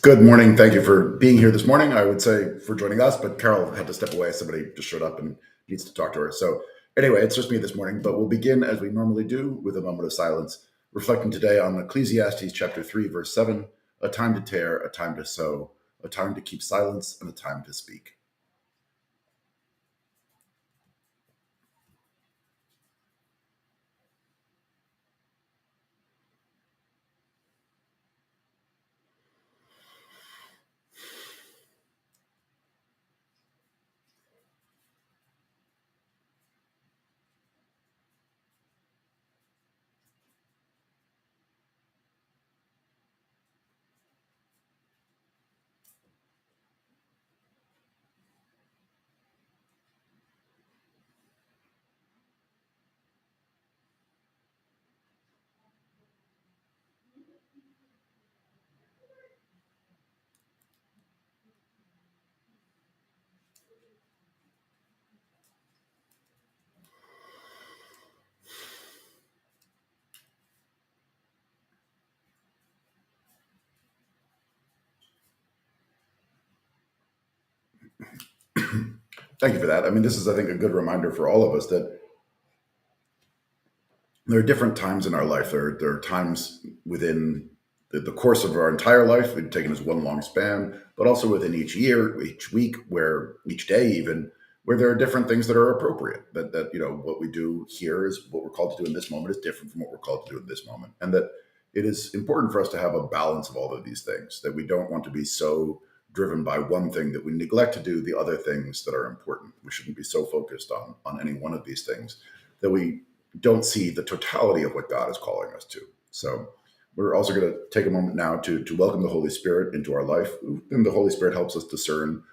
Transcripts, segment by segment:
Good morning. Thank you for being here this morning. I would say for joining us, but Carol had to step away. Somebody just showed up and needs to talk to her. So, anyway, it's just me this morning, but we'll begin as we normally do with a moment of silence, reflecting today on Ecclesiastes chapter 3, verse 7, a time to tear, a time to sow, a time to keep silence, and a time to speak. Thank you for that. I mean, this is, I think, a good reminder for all of us that there are different times in our life. There are times within the course of our entire life, we've taken as one long span, but also within each year, each week, where each day, even where there are different things that are appropriate. That what we do here is what we're called to do in this moment is different from what we're called to do in this moment, and that it is important for us to have a balance of all of these things. That we don't want to be so driven by one thing that we neglect to do the other things that are important. We shouldn't be so focused on any one of these things that we don't see the totality of what God is calling us to. So we're also going to take a moment now to welcome the Holy Spirit into our life. And the Holy Spirit helps us discern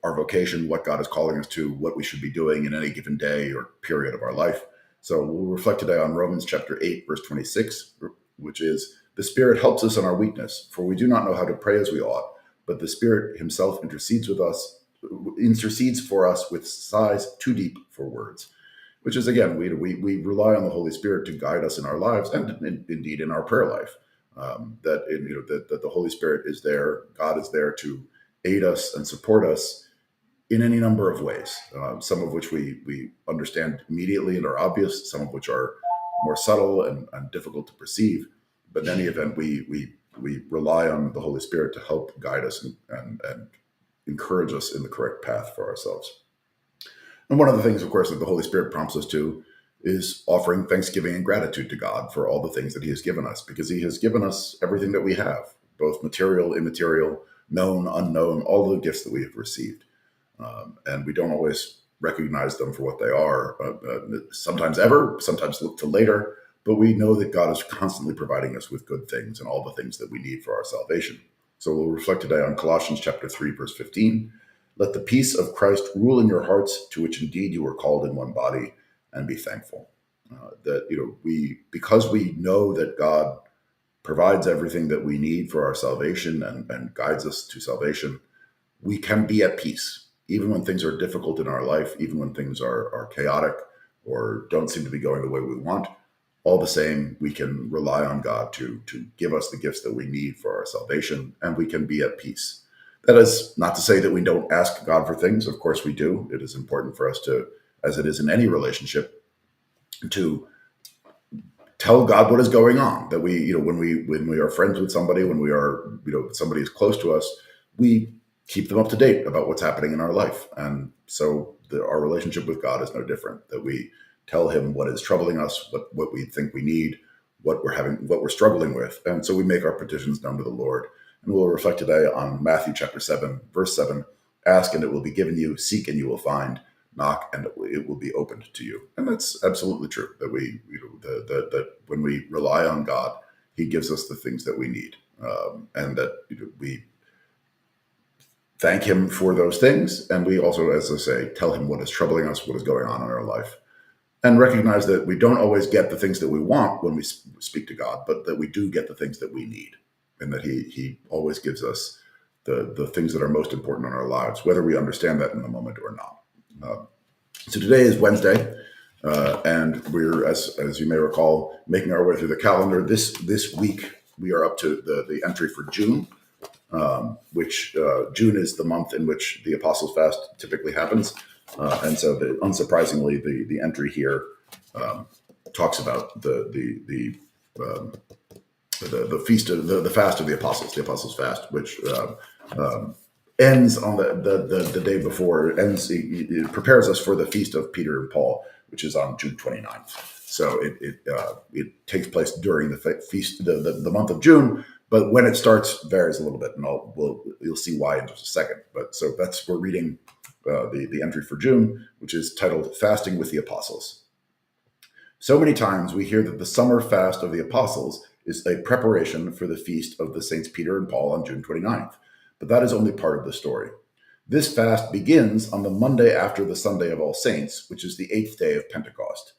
our vocation, what God is calling us to, what we should be doing in any given day or period of our life. So we'll reflect today on Romans chapter 8, verse 26, which is, the Spirit helps us in our weakness, for we do not know how to pray as we ought, but the Spirit himself intercedes for us with sighs too deep for words. Which is, again, we rely on the Holy Spirit to guide us in our lives and indeed in our prayer life. That the Holy Spirit is there, God is there to aid us and support us in any number of ways. Some of which we understand immediately and are obvious, some of which are more subtle and difficult to perceive. But in any event, we rely on the Holy Spirit to help guide us and encourage us in the correct path for ourselves. And one of the things, of course, that the Holy Spirit prompts us to is offering thanksgiving and gratitude to God for all the things that he has given us, because he has given us everything that we have, both material, immaterial, known, unknown, all the gifts that we have received. And we don't always recognize them for what they are, sometimes ever, sometimes look to later, but we know that God is constantly providing us with good things and all the things that we need for our salvation. So we'll reflect today on Colossians chapter 3, verse 15. Let the peace of Christ rule in your hearts, to which indeed you were called in one body, and be thankful. Because we know that God provides everything that we need for our salvation and guides us to salvation, we can be at peace, even when things are difficult in our life, even when things are chaotic or don't seem to be going the way we want. All the same, we can rely on God to give us the gifts that we need for our salvation, and we can be at peace. That is not to say that we don't ask God for things. Of course we do. It is important for us to, as it is in any relationship, to tell God what is going on. That when we are friends with somebody, when we are, somebody is close to us, we keep them up to date about what's happening in our life. And so our relationship with God is no different. That we tell him what is troubling us, what we think we need, what we're struggling with. And so we make our petitions known to the Lord. And we'll reflect today on Matthew chapter 7, verse 7. Ask and it will be given you, seek and you will find, knock and it will be opened to you. And that's absolutely true, that that when we rely on God, he gives us the things that we need. And that we thank him for those things. And we also, as I say, tell him what is troubling us, what is going on in our life. And recognize that we don't always get the things that we want when we speak to God, but that we do get the things that we need. And that he always gives us the things that are most important in our lives, whether we understand that in the moment or not. So today is Wednesday, and we're, as you may recall, making our way through the calendar. This week, we are up to the entry for June. which June is the month in which the Apostles' Fast typically happens. And so, unsurprisingly, the entry here talks about the feast of the fast of the Apostles' Fast, which ends on the day before. It prepares us for the feast of Peter and Paul, which is on June 29th. So it takes place during the feast, the month of June, but when it starts varies a little bit, and you'll see why in just a second. But so we're reading the entry for June, which is titled "Fasting with the Apostles." So many times we hear that the summer fast of the Apostles is a preparation for the feast of the Saints Peter and Paul on June 29th, but that is only part of the story. This fast begins on the Monday after the Sunday of All Saints, which is the 8th day of Pentecost.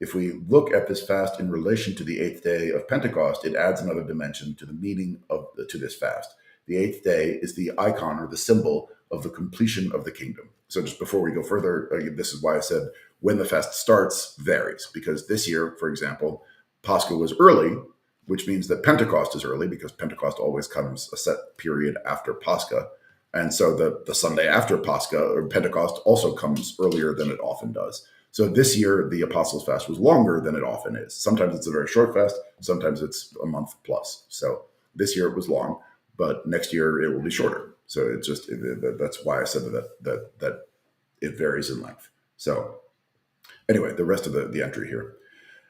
If we look at this fast in relation to the 8th day of Pentecost, it adds another dimension to the meaning to this fast. The 8th day is the icon or the symbol of the completion of the kingdom. So just before we go further, this is why I said when the fast starts varies, because this year, for example, Pascha was early, which means that Pentecost is early, because Pentecost always comes a set period after Pascha. And so the Sunday after Pascha or Pentecost also comes earlier than it often does. So this year, the Apostles' Fast was longer than it often is. Sometimes it's a very short fast, sometimes it's a month plus. So this year it was long, but next year it will be shorter. So it's just, that's why I said that it varies in length. So anyway, the rest of the entry here.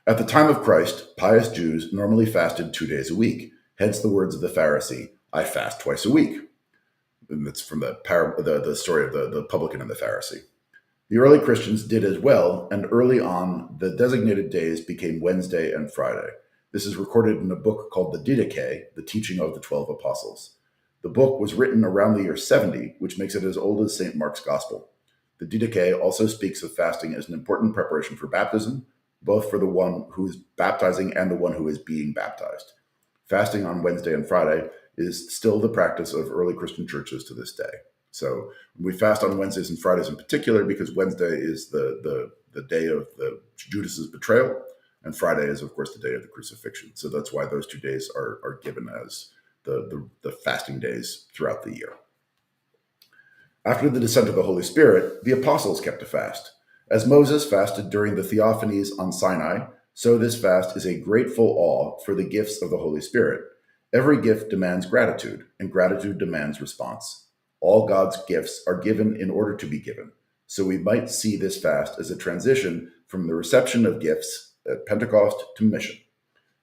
At the time of Christ, pious Jews normally fasted 2 days a week. Hence the words of the Pharisee, "I fast twice a week." And that's from the story of the publican and the Pharisee. The early Christians did as well, and early on, the designated days became Wednesday and Friday. This is recorded in a book called the Didache, the Teaching of the 12 Apostles. The book was written around the year 70, which makes it as old as St. Mark's Gospel. The Didache also speaks of fasting as an important preparation for baptism, both for the one who is baptizing and the one who is being baptized. Fasting on Wednesday and Friday is still the practice of early Christian churches to this day. So we fast on Wednesdays and Fridays in particular because Wednesday is the day of Judas's betrayal, and Friday is, of course, the day of the crucifixion. So that's why those 2 days are given as the fasting days throughout the year. After the descent of the Holy Spirit, the apostles kept a fast. As Moses fasted during the theophanies on Sinai, so this fast is a grateful awe for the gifts of the Holy Spirit. Every gift demands gratitude, and gratitude demands response. All God's gifts are given in order to be given. So we might see this fast as a transition from the reception of gifts at Pentecost to mission.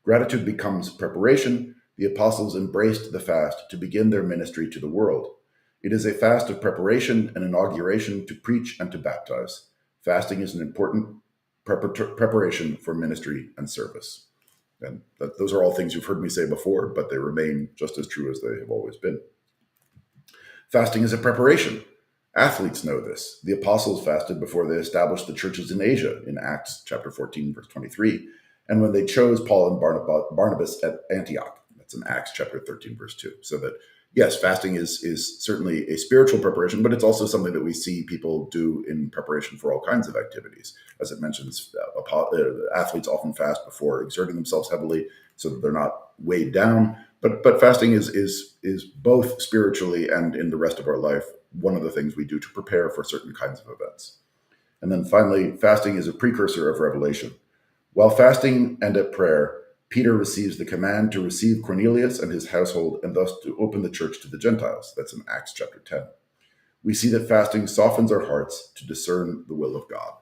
Gratitude becomes preparation. The apostles embraced the fast to begin their ministry to the world. It is a fast of preparation and inauguration to preach and to baptize. Fasting is an important preparation for ministry and service. And those are all things you've heard me say before, but they remain just as true as they have always been. Fasting is a preparation. Athletes know this. The apostles fasted before they established the churches in Asia in Acts chapter 14, verse 23, and when they chose Paul and Barnabas at Antioch. That's in Acts chapter 13, verse 2. So that, yes, fasting is certainly a spiritual preparation, but it's also something that we see people do in preparation for all kinds of activities. As it mentions, athletes often fast before exerting themselves heavily so that they're not weighed down. But fasting is both spiritually and in the rest of our life one of the things we do to prepare for certain kinds of events. And then finally, fasting is a precursor of revelation. While fasting and at prayer, Peter receives the command to receive Cornelius and his household and thus to open the church to the Gentiles. That's in Acts chapter 10. We see that fasting softens our hearts to discern the will of God.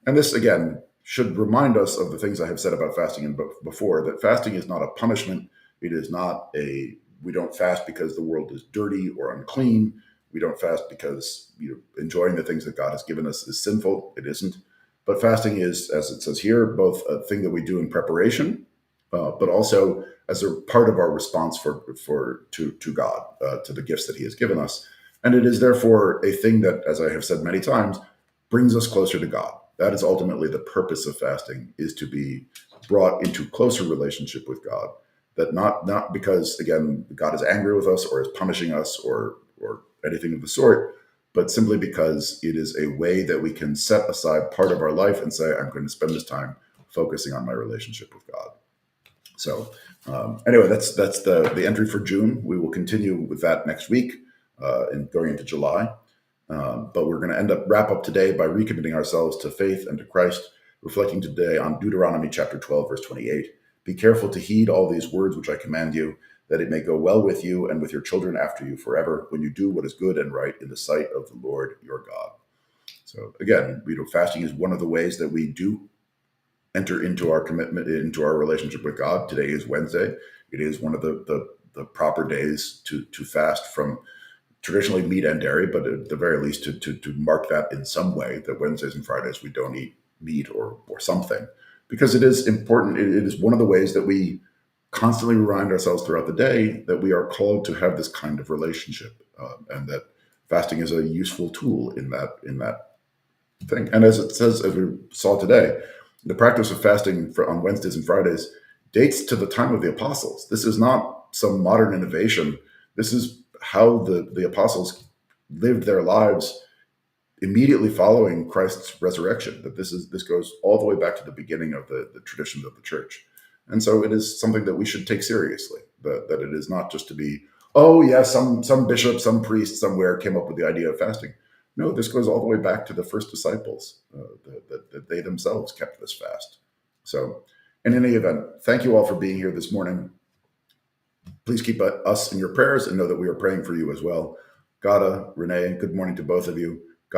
And this, again, should remind us of the things I have said about fasting before, that fasting is not a punishment. It is not we don't fast because the world is dirty or unclean. We don't fast because enjoying the things that God has given us is sinful. It isn't. But fasting is, as it says here, both a thing that we do in preparation, but also as a part of our response to God, to the gifts that He has given us. And it is therefore a thing that, as I have said many times, brings us closer to God. That is ultimately the purpose of fasting, is to be brought into closer relationship with God. That not because, again, God is angry with us or is punishing us or anything of the sort, but simply because it is a way that we can set aside part of our life and say, I'm going to spend this time focusing on my relationship with God. So anyway, that's the entry for June. We will continue with that next week and going into July. But we're going to wrap up today by recommitting ourselves to faith and to Christ, reflecting today on Deuteronomy chapter 12, verse 28. Be careful to heed all these words which I command you, that it may go well with you and with your children after you forever, when you do what is good and right in the sight of the Lord your God. So again, fasting is one of the ways that we do enter into our commitment, into our relationship with God. Today is Wednesday. It is one of the proper days to fast from traditionally meat and dairy, but at the very least to mark that in some way, that Wednesdays and Fridays we don't eat meat or something, because it is important. It is one of the ways that we constantly remind ourselves throughout the day that we are called to have this kind of relationship, and that fasting is a useful tool in that thing. And as it says, as we saw today, the practice of fasting on Wednesdays and Fridays dates to the time of the apostles. This is not some modern innovation. This is how the apostles lived their lives immediately following Christ's resurrection. That this goes all the way back to the beginning of the traditions of the church. And so it is something that we should take seriously, that it is not just to be, oh yeah, some bishop, some priest somewhere came up with the idea of fasting. No, this goes all the way back to the first disciples, that they themselves kept this fast. So in any event, thank you all for being here this morning. Please keep us in your prayers and know that we are praying for you as well. Gada, Renee, good morning to both of you.